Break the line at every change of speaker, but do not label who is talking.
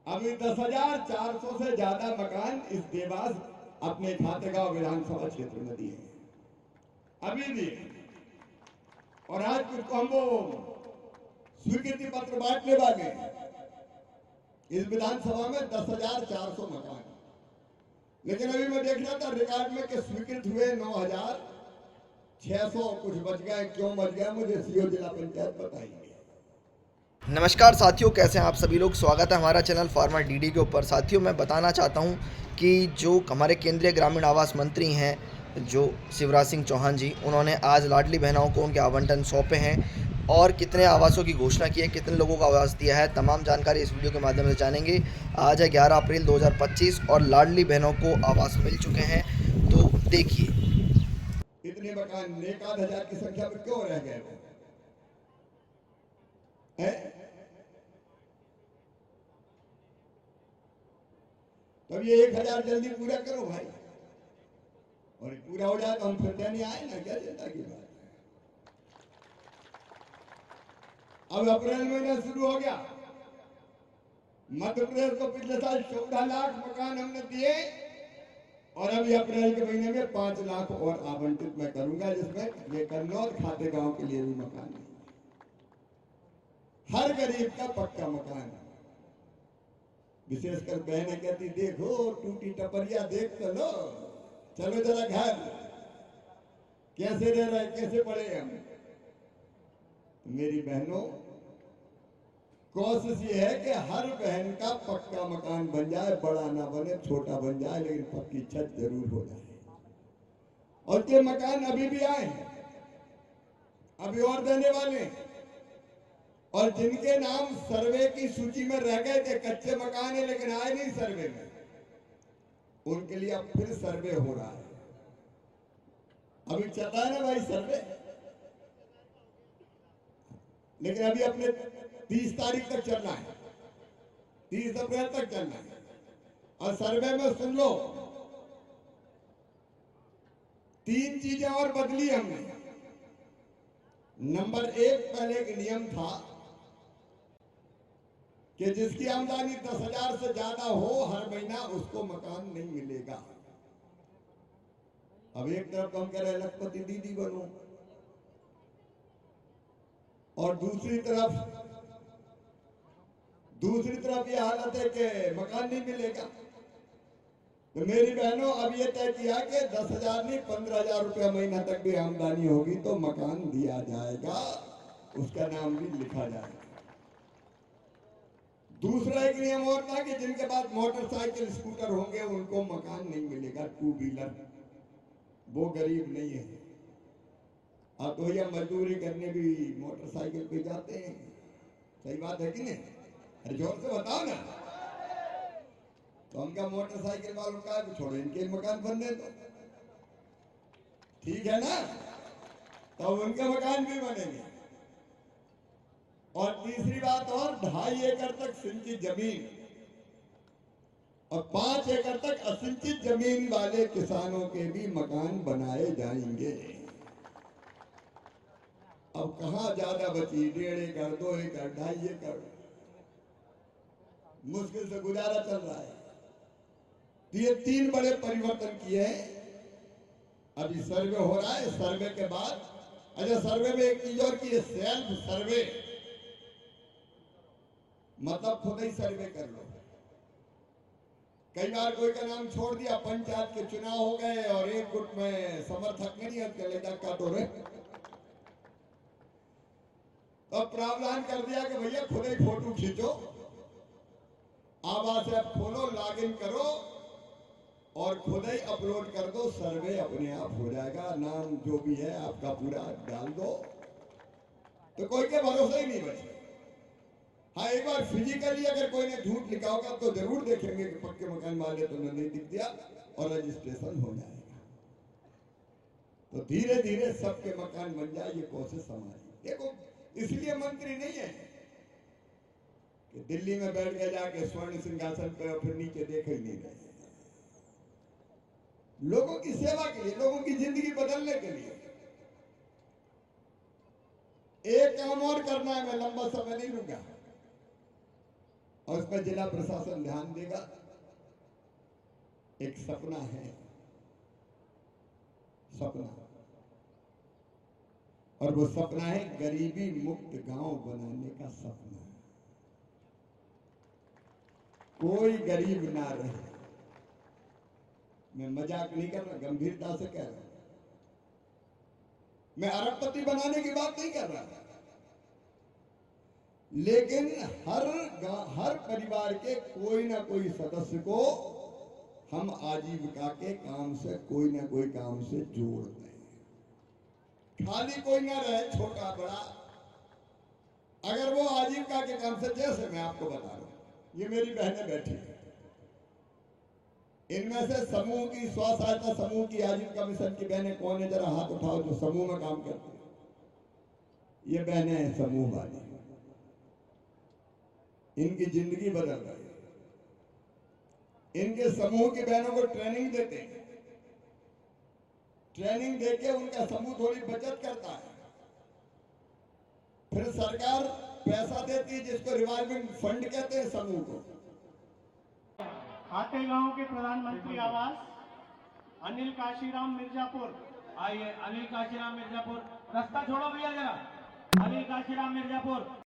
अभी 10,400 से ज्यादा मकान इस देवास अपने खातेगांव विधानसभा क्षेत्र में दिए अभी दिए। और आज कुछ हम वो स्वीकृति पत्र बांटने वाले इस विधानसभा में 10,400 मकान। लेकिन अभी मैं देख रहा था रिकॉर्ड में कि स्वीकृत हुए 9,600 कुछ बच गए। क्यों बच गए मुझे सीओ जिला पंचायत बताएंगे।
नमस्कार साथियों, कैसे हैं आप सभी लोग। स्वागत है हमारा चैनल फार्मर डीडी के ऊपर। साथियों, मैं बताना चाहता हूं कि जो हमारे केंद्रीय ग्रामीण आवास मंत्री हैं जो शिवराज सिंह चौहान जी, उन्होंने आज लाडली बहनों को उनके आवंटन सौंपे हैं और कितने आवासों की घोषणा की है, कितने लोगों को आवास दिया है, तमाम जानकारी इस वीडियो के माध्यम से जानेंगे। आज है 11 अप्रैल 2025 और लाडली बहनों को आवास मिल चुके हैं। तो देखिए,
इतने मकान 1,000 की संख्या में क्यों रह गए हैं? तब ये 1,000 जल्दी पूरा करो भाई, और पूरा हो जाए तो हम फिर नहीं आए ना। क्या चिंता की बात है। अब अप्रैल महीना शुरू हो गया। मध्य प्रदेश को पिछले साल 14 लाख मकान हमने दिए और अभी अप्रैल के महीने में 5 लाख और आवंटित मैं करूंगा, जिसमें ये कन्नौज खातेगांव के लिए भी मकान नहीं। हर गरीब का पक्का मकान। विशेषकर बहनें कहती देखो टूटी टपरिया देख तो लो, चलो जरा घर कैसे रह रहे, कैसे पड़े हम। मेरी बहनों, कोशिश ये है कि हर बहन का पक्का मकान बन जाए, बड़ा ना बने, छोटा बन जाए, लेकिन पक्की छत जरूर हो जाए। और ये मकान अभी भी आए हैं, अभी और देने वाले हैं। और जिनके नाम सर्वे की सूची में रह गए थे, कच्चे मकान है लेकिन आए नहीं सर्वे में, उनके लिए अब फिर सर्वे हो रहा है। अभी चल रहा है ना भाई सर्वे, लेकिन अभी अपने 30 तारीख तक चलना है, 30 अप्रैल तक चलना है। और सर्वे में सुन लो, 3 चीजें और बदली हमने। नंबर 1, पहले एक नियम था कि जिसकी आमदनी 10,000 से ज्यादा हो हर महीना उसको मकान नहीं मिलेगा। अब एक तरफ हम कह रहे हैं लखपति दीदी बनो, और दूसरी तरफ ये हालत है कि मकान नहीं मिलेगा। तो मेरी बहनों, अब ये तय किया कि 10,000 नहीं 15,000 रुपया महीना तक भी आमदनी होगी तो मकान दिया जाएगा, उसका नाम भी लिखा जाएगा। दूसरा एक नियम और था कि जिनके पास मोटरसाइकिल स्कूटर होंगे उनको मकान नहीं मिलेगा, 2 व्हीलर, वो गरीब नहीं है। अब तो ये मजदूरी करने भी मोटरसाइकिल पे जाते हैं, सही बात है कि नहीं? अरे जोर से बताओ ना। तो उनका मोटरसाइकिल वालों का छोड़ो, इनके मकान बन दे तो ठीक है ना, तो उनके मकान भी बनेंगे। और तीसरी बात, और 2.5 एकड़ तक सिंचित जमीन और 5 एकड़ तक असिंचित जमीन वाले किसानों के भी मकान बनाए जाएंगे। अब कहां ज्यादा बची, 1.5 एकड़, 2 एकड़, 2.5 एकड़, मुश्किल से गुजारा चल रहा है। तो ये 3 बड़े परिवर्तन किए हैं। अभी सर्वे हो रहा है, सर्वे के बाद, अच्छा सर्वे में एक चीज और की है, सेल्फ सर्वे, मतलब खुद ही सर्वे कर लो। कई बार कोई का नाम छोड़ दिया, पंचायत के चुनाव हो गए और एक गुट में समर्थक नहीं है, चलेगा काटो रे, तो प्रावधान कर दिया कि भैया खुद ही फोटो खींचो, आवास ऐप खोलो, लॉगिन करो और खुद ही अपलोड कर दो, सर्वे अपने आप हो जाएगा। नाम जो भी है आपका पूरा डाल दो, तो कोई के भरोसे ही नहीं बचे। हाँ, एक बार फिजिकली अगर कोई ने झूठ लिखा होगा तो जरूर देखेंगे कि पक्के मकान वाले तो नहीं दिख दिया, और रजिस्ट्रेशन हो जाएगा। तो धीरे धीरे सबके मकान बन जाए, ये कोशिश हमारी। देखो, इसलिए मंत्री नहीं है कि दिल्ली में बैठ के जाके स्वर्ण सिंहासन पे और फिर नीचे देख ही नहीं रहे। लोगों की सेवा के लिए, लोगों की जिंदगी बदलने के लिए। एक काम और करना है, मैं लंबा समय नहीं लूंगा। और उस पर जिला प्रशासन ध्यान देगा। एक सपना है, सपना, और वो सपना है गरीबी मुक्त गांव बनाने का सपना। कोई गरीब ना रहे। मैं मजाक नहीं कर रहा, गंभीरता से कह रहा हूं। मैं अरबपति बनाने की बात नहीं कर रहा, लेकिन हर परिवार के कोई ना कोई सदस्य को हम आजीविका के काम से, कोई ना कोई काम से जोड़ दें। खाली कोई ना रहे, छोटा बड़ा। अगर वो आजीविका के काम से, जैसे मैं आपको बता रहा हूं, ये मेरी बहनें बैठी हैं, इनमें से समूह की, स्व सहायता समूह की आजीविका मिशन की बहनें कौन है? जरा हाथ उठाओ जो समूह में काम करती है। ये बहनें हैं समूह वाली, इनकी जिंदगी बदल रही है। इनके समूह की बहनों को ट्रेनिंग देते हैं, ट्रेनिंग देके उनका समूह थोड़ी बचत करता है, फिर सरकार पैसा देती है जिसको रिवॉल्विंग फंड कहते हैं समूह को।
खातेगांव के प्रधानमंत्री आवास अनिल काशीराम मिर्जापुर।
आइए अनिल काशीराम मिर्जापुर, रास्ता छोड़ो भैया जरा। अनिल काशीराम मिर्जापुर।